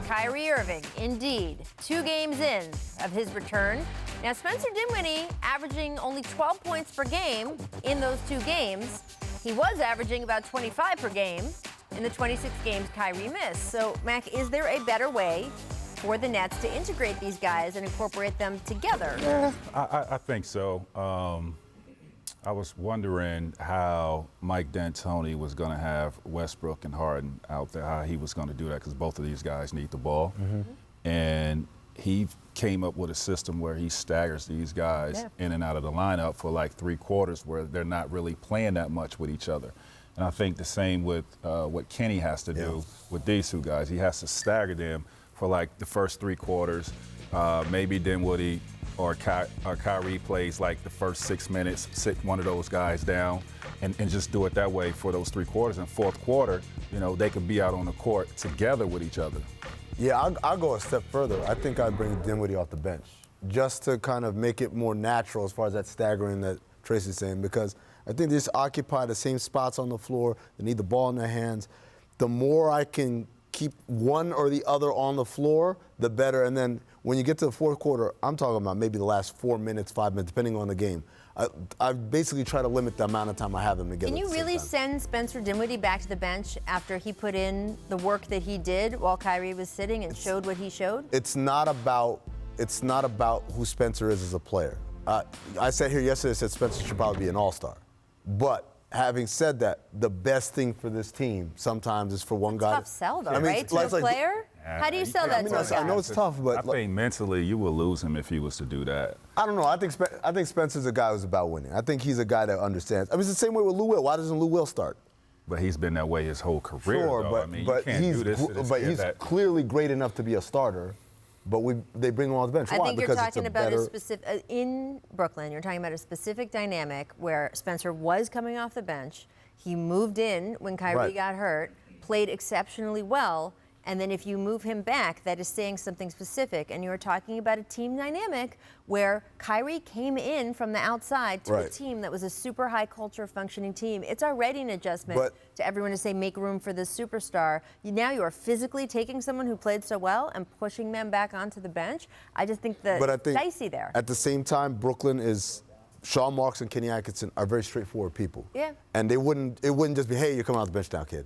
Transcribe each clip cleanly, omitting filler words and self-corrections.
Kyrie Irving, indeed, 2 games in of his return. Now, Spencer Dinwiddie averaging only 12 points per game in those 2 games. He was averaging about 25 per game in the 26 games Kyrie missed. So, Mac, is there a better way for the Nets to integrate these guys and incorporate them together? Yeah, I think so. I was wondering how Mike D'Antoni was going to have Westbrook and Harden out there, how he was going to do that, because both of these guys need the ball. And he came up with a system where he staggers these guys in and out of the lineup for like 3 quarters where they're not really playing that much with each other. And I think the same with what Kenny has to do with these 2 guys. He has to stagger them for like the first 3 quarters. Maybe Dinwiddie or Kyrie plays like the first 6 minutes, sit one of those guys down, and just do it that way for those 3 quarters. And 4th quarter, you know, they could be out on the court together with each other. Yeah, I'll go a step further. I think I'd bring Dinwiddie off the bench just to kind of make it more natural as far as that staggering that Tracy's saying, because I think they just occupy the same spots on the floor. They need the ball in their hands. The more I can keep one or the other on the floor, the better. And then when you get to the 4th quarter, I'm talking about maybe the last 4 minutes, 5 minutes, depending on the game. I basically try to limit the amount of time I have them together. Can you really send Spencer Dinwiddie back to the bench after he put in the work that he did while Kyrie was sitting and showed what he showed? It's not about who Spencer is as a player. I sat here yesterday and said Spencer should probably be an all-star. But having said that, the best thing for this team sometimes is for one guy. Tough sell, though, right? To a player? How do you sell that to a guy? I know it's tough, but I think mentally you will lose him if he was to do that. I don't know. I think Spencer's a guy who's about winning. I think he's a guy that understands. I mean, it's the same way with Lou Will. Why doesn't Lou Will start? But he's been that way his whole career. Sure, though. but, I mean, but you can't he's do this to this but kid he's that, clearly great enough to be a starter. But they bring him on the bench. I Why? think Because you're it's talking a about better, a specific in Brooklyn. You're talking about a specific dynamic where Spencer was coming off the bench. He moved in when Kyrie got hurt, played exceptionally well, and then if you move him back, that is saying something specific. And you're talking about a team dynamic where Kyrie came in from the outside to a team that was a super high culture functioning team. It's already an adjustment to everyone to say make room for this superstar. Now you are physically taking someone who played so well and pushing them back onto the bench. I just think that it's dicey there. At the same time, Brooklyn is. Sean Marks and Kenny Atkinson are very straightforward people. Yeah. And it wouldn't just be, hey, you're coming off the bench now, kid.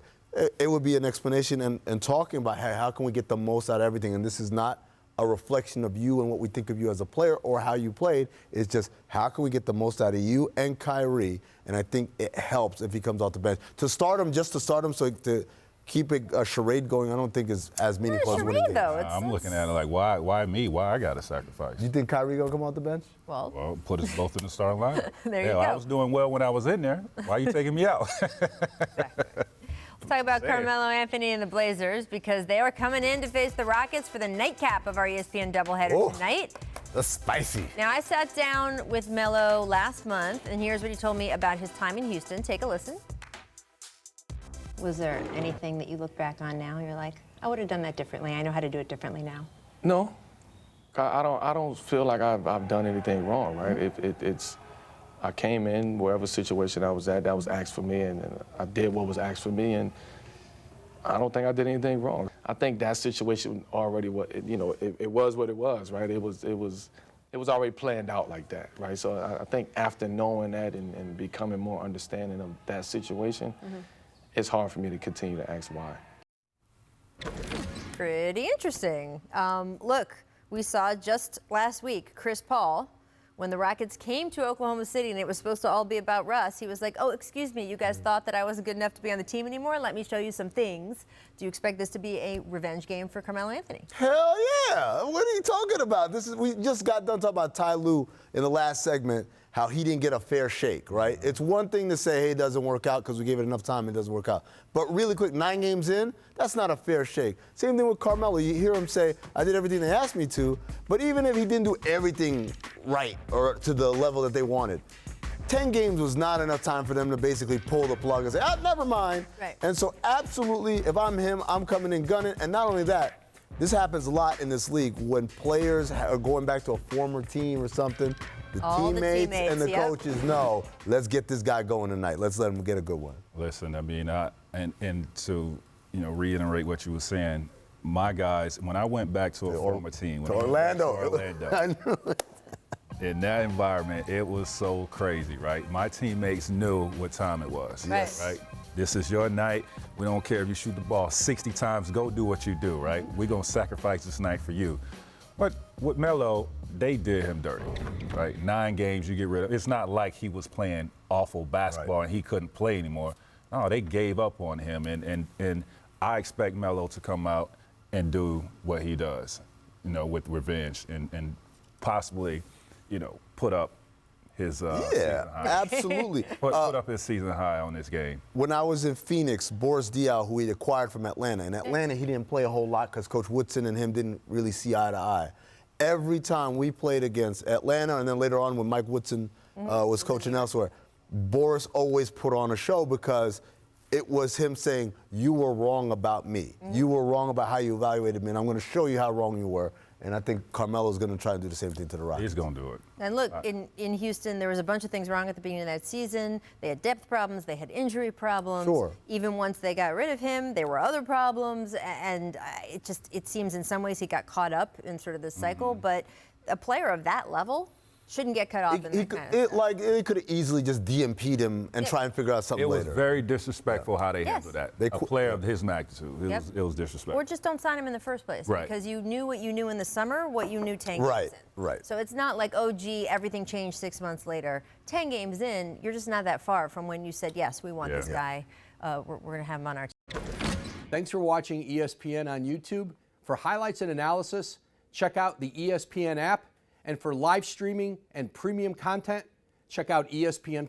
It would be an explanation and talking about, hey, how can we get the most out of everything? And this is not a reflection of you and what we think of you as a player or how you played. It's just, how can we get the most out of you and Kyrie? And I think it helps if he comes off the bench. To start him, just to start him, so to keep a charade going, I don't think is as meaningful as winning games. I'm looking at it like, why me? Why I got to sacrifice? You think Kyrie going to come off the bench? Well, put us both in the starting lineup. There you go. I was doing well when I was in there. Why are you taking me out? Let's talk about Carmelo Anthony and the Blazers, because they are coming in to face the Rockets for the nightcap of our ESPN doubleheader tonight. That's spicy. Now, I sat down with Melo last month, and here's what he told me about his time in Houston. Take a listen. Was there anything that you look back on now and you're like, I would have done that differently. I know how to do it differently now? No. I don't feel like I've done anything wrong, right? It's I came in wherever situation I was at, that was asked for me, and I did what was asked for me, and I don't think I did anything wrong. I think that situation already, it was what it was, right? It was already planned out like that, right? So I think after knowing that and becoming more understanding of that situation, it's hard for me to continue to ask why. Pretty interesting. Look, we saw just last week Chris Paul, when the Rockets came to Oklahoma City and it was supposed to all be about Russ, he was like, oh, excuse me, you guys thought that I wasn't good enough to be on the team anymore? Let me show you some things. Do you expect this to be a revenge game for Carmelo Anthony? Hell yeah. What are you talking about? We just got done talking about Ty Lue in the last segment, how he didn't get a fair shake, right? It's one thing to say, hey, it doesn't work out because we gave it enough time, it doesn't work out. But really quick, 9 games in, that's not a fair shake. Same thing with Carmelo. You hear him say, I did everything they asked me to, but even if he didn't do everything right or to the level that they wanted, 10 games was not enough time for them to basically pull the plug and say, never mind. Right. And so absolutely, if I'm him, I'm coming in gunning. And not only that, this happens a lot in this league when players are going back to a former team or something. The teammates and the coaches know, let's get this guy going tonight. Let's let him get a good one. Listen, I mean, and to reiterate what you were saying, my guys, when I went back to a former team, To Orlando. I knew it. In that environment, it was so crazy, right? My teammates knew what time it was. Yes. Right? This is your night. We don't care if you shoot the ball 60 times. Go do what you do, right? We're going to sacrifice this night for you. But with Melo, they did him dirty, right? 9 games you get rid of. It's not like he was playing awful basketball and he couldn't play anymore. No, they gave up on him. And I expect Melo to come out and do what he does, with revenge and possibly, put up his season high. Absolutely. Put up his season high on this game. When I was in Phoenix, Boris Diaw, who he acquired from Atlanta, in Atlanta he didn't play a whole lot because Coach Woodson and him didn't really see eye to eye. Every time we played against Atlanta, and then later on when Mike Woodson was coaching elsewhere, Boris always put on a show because it was him saying, you were wrong about me. You were wrong about how you evaluated me, and I'm going to show you how wrong you were. And I think Carmelo's going to try and do the same thing to the Rockets. He's going to do it. And look, in Houston, there was a bunch of things wrong at the beginning of that season. They had depth problems. They had injury problems. Sure. Even once they got rid of him, there were other problems. And it seems in some ways he got caught up in sort of this cycle. But a player of that level shouldn't get cut off in that kind of stuff. It could have easily just DMP'd him and try and figure out something later. It was very disrespectful how they handled that. A player of his magnitude, it was disrespectful. Or just don't sign him in the first place. Right. Because you knew what you knew in the summer, what you knew 10 games in. Right. So it's not like, oh, gee, everything changed 6 months later. 10 games in, you're just not that far from when you said, yes, we want this guy. We're going to have him on our team. Thanks for watching ESPN on YouTube. For highlights and analysis, check out the ESPN app. And for live streaming and premium content, check out ESPN+.